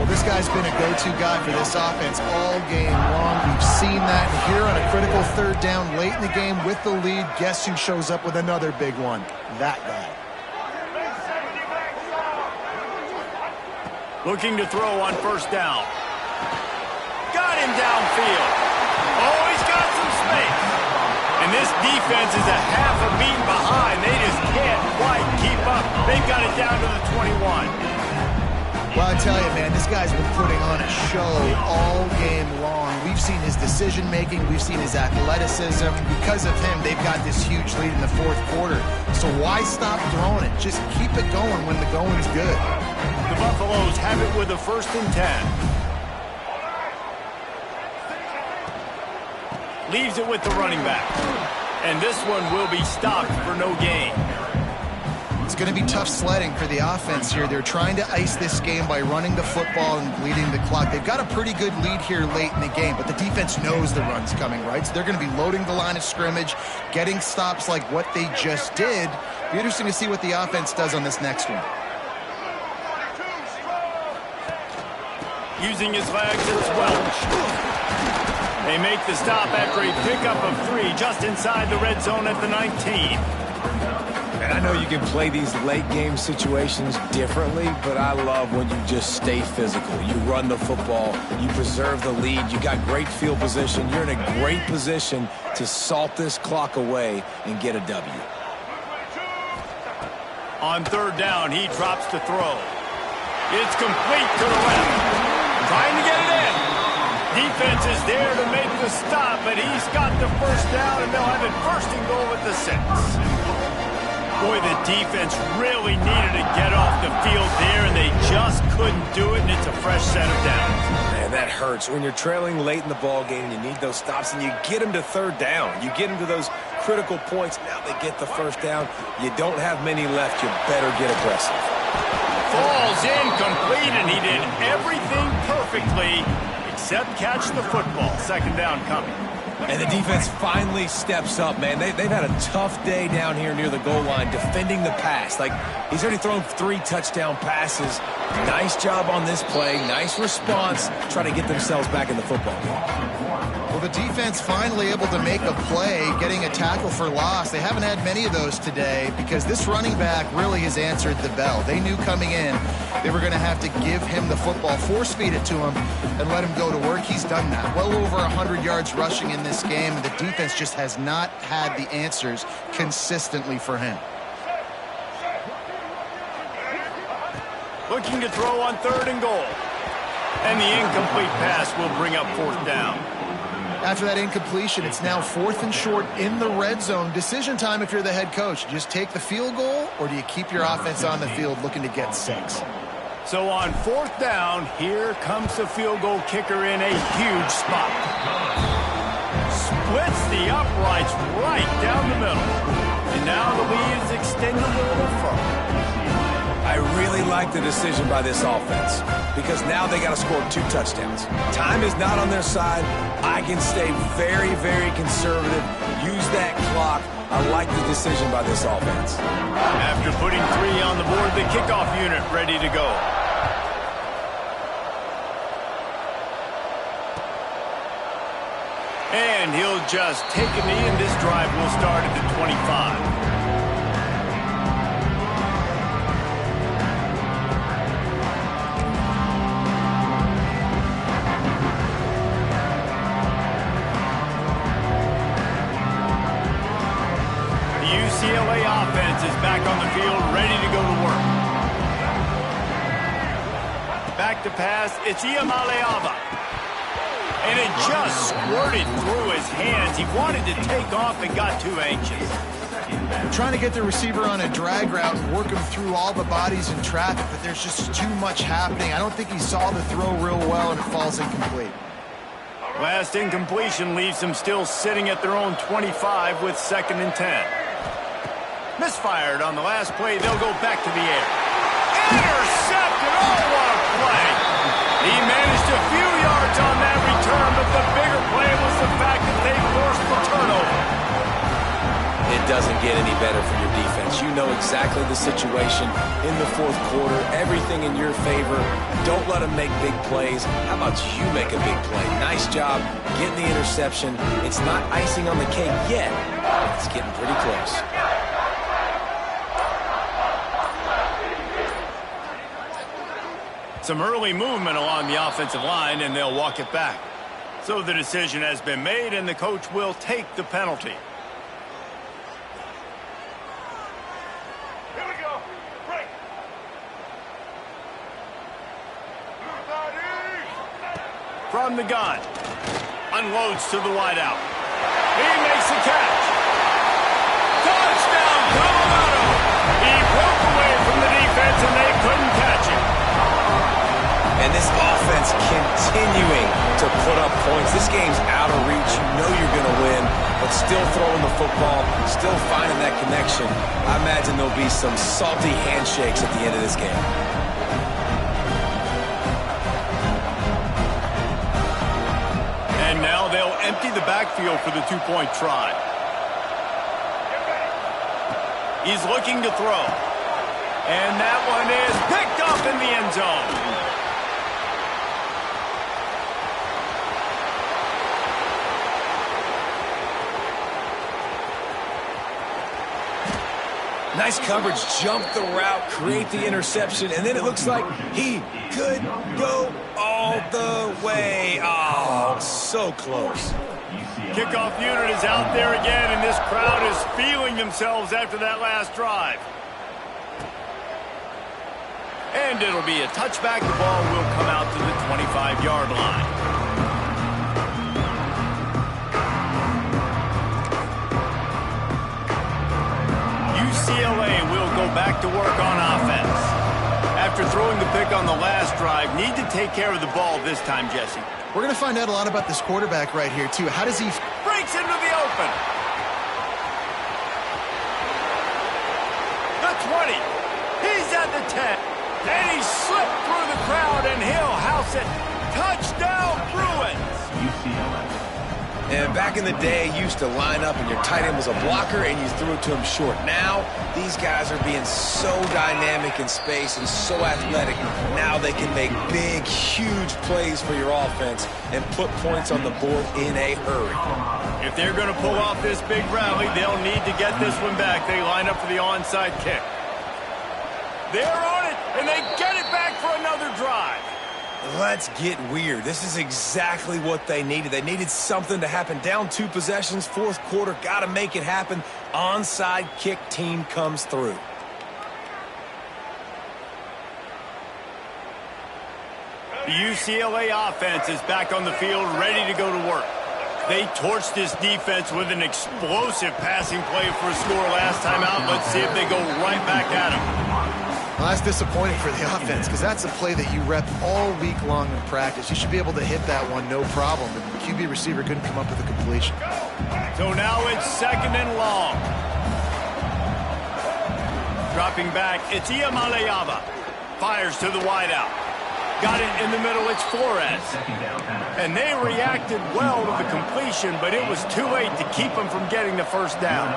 Well, this guy's been a go-to guy for this offense all game long. We've seen that here on a critical 3rd down late in the game with the lead. Guess who shows up with another big one? That guy. Looking to throw on first down. Got him downfield. Oh, he's got some space. And this defense is a half a beat behind. They just can't quite keep up. They've got it down to the 21. Well, I tell you, man, this guy's been putting on a show all game long. We've seen his decision-making. We've seen his athleticism. Because of him, they've got this huge lead in the 4th quarter. So why stop throwing it? Just keep it going when the going's good. The Buffaloes have it with a 1st and 10. leaves it with the running back. And this one will be stopped for no gain. It's going to be tough sledding for the offense here. They're trying to ice this game by running the football and bleeding the clock. They've got a pretty good lead here late in the game, but the defense knows the run's coming, right? So they're going to be loading the line of scrimmage, getting stops like what they just did. Be interesting to see what the offense does on this next one. Using his legs, it's Welch. They make the stop after a pickup of 3 just inside the red zone at the 19. And I know you can play these late game situations differently, but I love when you just stay physical. You run the football, you preserve the lead, you got great field position, you're in a great position to salt this clock away and get a W. On third down, he drops to throw. It's complete to the left. Trying to get it in. Defense is there to make the stop, but he's got the first down, and they'll have it first and goal at the 6. Boy, the defense really needed to get off the field there, and they just couldn't do it, and it's a fresh set of downs. Man, that hurts. When you're trailing late in the ball game, you need those stops, and you get them to third down. You get them to those critical points. Now they get the first down. You don't have many left. You better get aggressive. Falls incomplete, and he did everything perfectly except catch the football. Second down coming. And the defense finally steps up, man. They've had a tough day down here near the goal line defending the pass. Like, he's already thrown 3 touchdown passes. Nice job on this play. Nice response. Try to get themselves back in the football game. Well, the defense finally able to make a play, getting a tackle for loss. They haven't had many of those today because this running back really has answered the bell. They knew coming in they were going to have to give him the football, force feed it to him, and let him go to work. He's done that. Well over 100 yards rushing in this game, and the defense just has not had the answers consistently for him. Looking to throw on third and goal. And the incomplete pass will bring up fourth down. After that incompletion, it's now 4th and short in the red zone. Decision time if you're the head coach. Just take the field goal, or do you keep your offense on the field looking to get 6? So on fourth down, here comes the field goal kicker in a huge spot. Splits the uprights right down the middle. And now the lead is extended a little further. I really like the decision by this offense because now they got to score 2 touchdowns. Time is not on their side. I can stay very, very conservative. Use that clock. I like the decision by this offense. After putting 3 on the board, the kickoff unit ready to go. And he'll just take a knee, and this drive will start at the 25. UCLA offense is back on the field, ready to go to work. Back to pass, it's Iamaleava. And it just squirted through his hands. He wanted to take off and got too anxious. Trying to get the receiver on a drag route and work him through all the bodies in traffic, but there's just too much happening. I don't think he saw the throw real well, and it falls incomplete. Last incompletion leaves them still sitting at their own 25 with 2nd and 10. Misfired on the last play. They'll go back to the air. Intercepted! Oh, what a play! He managed a few yards on that return, but the bigger play was the fact that they forced the turnover. It doesn't get any better for your defense. You know exactly the situation in the 4th quarter. Everything in your favor. Don't let them make big plays. How about you make a big play? Nice job getting the interception. It's not icing on the cake yet. It's getting pretty close. Some early movement along the offensive line, and they'll walk it back. So the decision has been made, and the coach will take the penalty. Here we go. Break. From the gun. Unloads to the wideout. He makes the catch. Touchdown, Colorado! He broke away from the defense, and they couldn't catch him. And this offense continuing to put up points. This game's out of reach. You know you're going to win, but still throwing the football, still finding that connection. I imagine there'll be some salty handshakes at the end of this game. And now they'll empty the backfield for the two-point try. He's looking to throw. And that one is picked up in the end zone. Nice coverage, jump the route, create the interception, and then it looks like he could go all the way. Oh, so close. Kickoff unit is out there again, and this crowd is feeling themselves after that last drive. And it'll be a touchback. The ball will come out to the 25-yard line. UCLA will go back to work on offense. After throwing the pick on the last drive, need to take care of the ball this time, Jesse. We're going to find out a lot about this quarterback right here, too. How does he... Breaks into the open. The 20. He's at the 10. And he slipped through the crowd, and he'll house it. Touchdown, Bruins. And back in the day, you used to line up and your tight end was a blocker and you threw it to him short. Now, these guys are being so dynamic in space and so athletic. Now they can make big, huge plays for your offense and put points on the board in a hurry. If they're going to pull off this big rally, they'll need to get this one back. They line up for the onside kick. They're on it, and they get it back for another drive. Let's get weird. This is exactly what they needed. They needed something to happen. Down 2 possessions, fourth quarter, got to make it happen. Onside kick team comes through. The UCLA offense is back on the field, ready to go to work. They torched this defense with an explosive passing play for a score last time out. Let's see if they go right back at him. Well, that's disappointing for the offense because that's a play that you rep all week long in practice. You should be able to hit that one, no problem. But the QB receiver couldn't come up with a completion. So now it's 2nd and long. Dropping back, it's Iamaleava. Fires to the wideout. Got it in the middle, it's Flores. And they reacted well to the completion, but it was too late to keep them from getting the first down.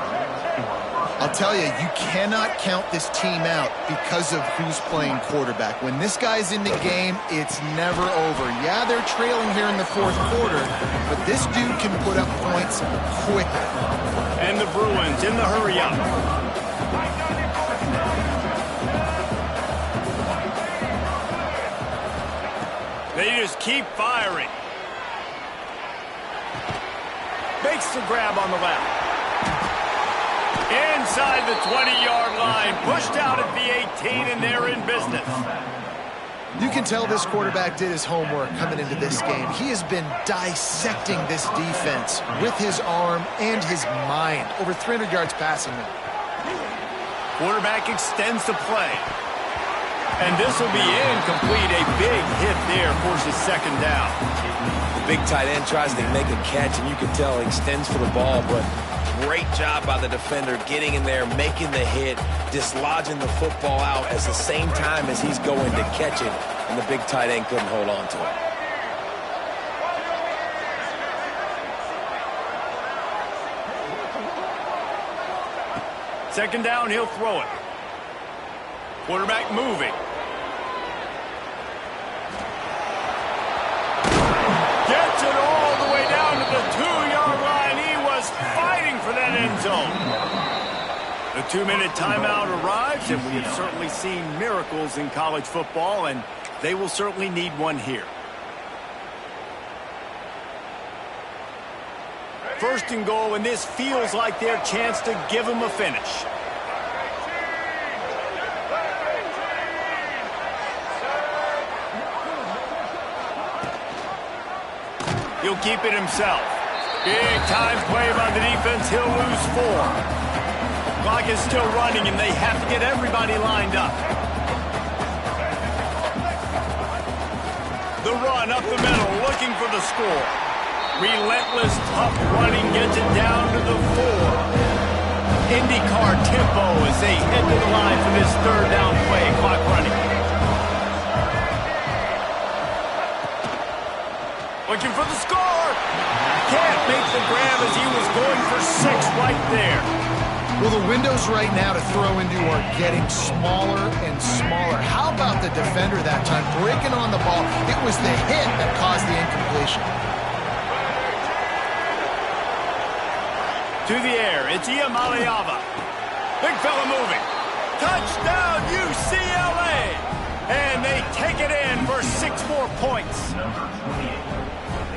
I'll tell you, you cannot count this team out because of who's playing quarterback. When this guy's in the game, it's never over. Yeah, they're trailing here in the fourth quarter, but this dude can put up points quickly. And the Bruins in the hurry-up. They just keep firing. Makes the grab on the left. Inside the 20-yard line, pushed out at the 18, and they're in business. You can tell this quarterback did his homework coming into this game. He has been dissecting this defense with his arm and his mind. Over 300 yards passing now. Quarterback extends the play. And this will be incomplete. A big hit there forces 2nd down. The big tight end tries to make a catch, and you can tell he extends for the ball, but great job by the defender getting in there, making the hit, dislodging the football out at the same time as he's going to catch it, and the big tight end couldn't hold on to it. Second down, he'll throw it. Quarterback moving. Gets it all the way down to the 2-yard line. He was fighting for that end zone. The 2-minute timeout arrives, and we have certainly seen miracles in college football, and they will certainly need one here. 1st and goal, and this feels like their chance to give them a finish. He'll keep it himself. Big time play by the defense. He'll lose 4. Clock is still running, and they have to get everybody lined up. The run up the middle, looking for the score. Relentless, tough running gets it down to the 4. IndyCar tempo as they head to the line for this third down play. Clock running. Looking for the score. Can't make the grab as he was going for 6 right there. Well, the windows right now to throw into are getting smaller and smaller. How about the defender that time breaking on the ball? It was the hit that caused the incompletion. To the air, it's Iamaleava. Big fella moving. Touchdown, UCLA! And they take it in for 6 more points.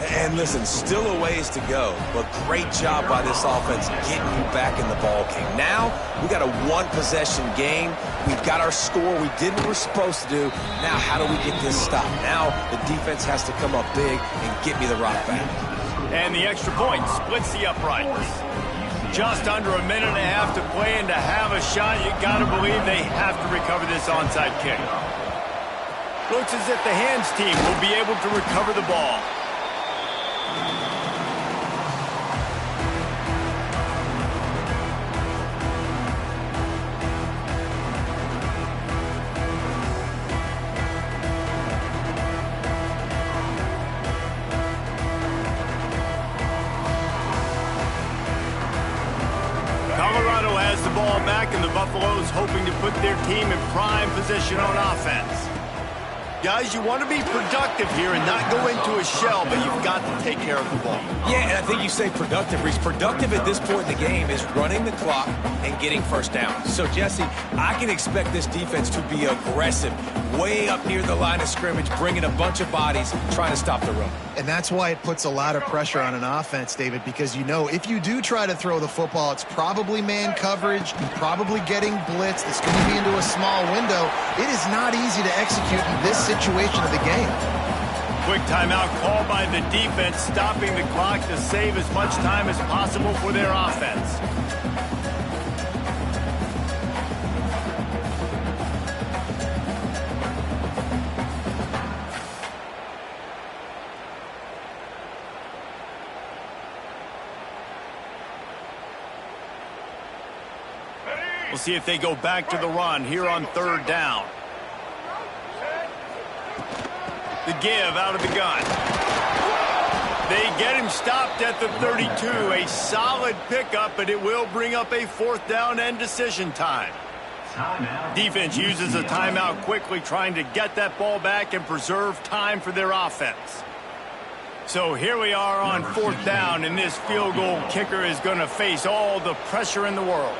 And listen, still a ways to go, but great job by this offense getting you back in the ball game. Now, we got a 1-possession game. We've got our score. We did what we're supposed to do. Now, how do we get this stopped? Now, the defense has to come up big and get me the rock back. And the extra point splits the uprights. Just under a minute and a half to play, and to have a shot, you got to believe they have to recover this onside kick. Looks as if the hands team will be able to recover the ball. Colorado has the ball back, and the Buffaloes hoping to put their team in prime position on offense. Guys, you want to be productive here and not go into a shell, but you've got to take care of the ball. Yeah, and I think you say productive, Reese. Productive at this point in the game is running the clock and getting first down. So, Jesse, I can expect this defense to be aggressive, way up near the line of scrimmage, bringing a bunch of bodies, trying to stop the run. And that's why it puts a lot of pressure on an offense, David, because you know if you do try to throw the football, it's probably man coverage, probably getting blitzed, it's going to be into a small window. It is not easy to execute in this situation of the game. Quick timeout called by the defense, stopping the clock to save as much time as possible for their offense. We'll see if they go back to the run here on third down. The give out of the gun. They get him stopped at the 32. A solid pickup, but it will bring up a 4th down and decision time. Defense uses a timeout quickly, trying to get that ball back and preserve time for their offense. So here we are on 4th down, and this field goal kicker is going to face all the pressure in the world.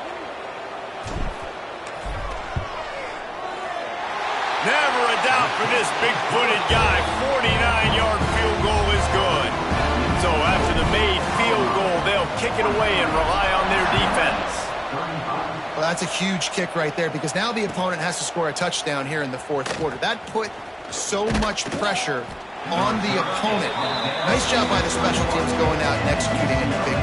Never a doubt for this big-footed guy. 49-yard field goal is good. So after the made field goal, they'll kick it away and rely on their defense. Well, that's a huge kick right there because now the opponent has to score a touchdown here in the 4th quarter. That put so much pressure on the opponent. Nice job by the special teams going out and executing it big.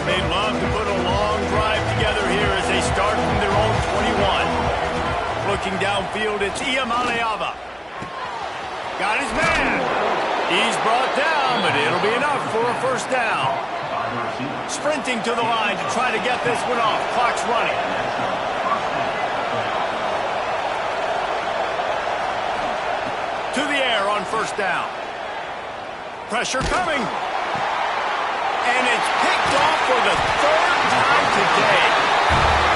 They'd love to put a long drive together here as they start from their own 21. Looking downfield, it's Iamaleava. Got his man. He's brought down, but it'll be enough for a 1st down. Sprinting to the line to try to get this one off. Clock's running. To the air on 1st down. Pressure coming. And it's picked off for the 3rd time today.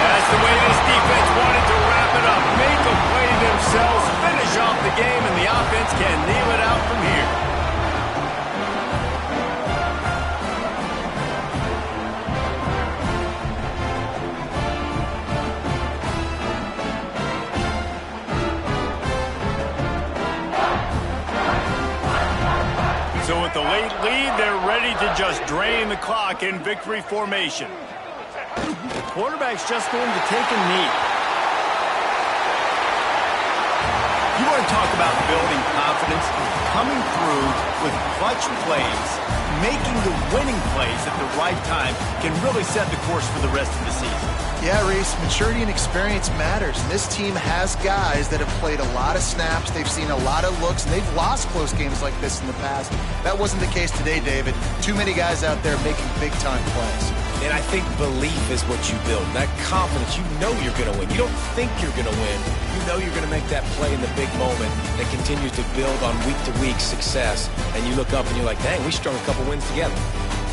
That's the way this defense wanted to wrap it up. Make a play themselves, finish off the game, and the offense can kneel it out from here. So with the late lead, they're ready to just drain the clock in victory formation. The quarterback's just going to take a knee. You want to talk about building confidence. confidence, coming through with clutch plays, making the winning plays at the right time can really set the course for the rest of the season. Yeah, Reese, maturity and experience matters. And this team has guys that have played a lot of snaps. They've seen a lot of looks, and they've lost close games like this in the past. That wasn't the case today, David. Too many guys out there making big-time plays. And I think belief is what you build. That confidence, you know you're going to win. You don't think you're going to win. You know you're going to make that play in the big moment that continues to build on week-to-week success. And you look up and you're like, dang, we strung a couple wins together.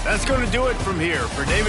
That's going to do it from here. For David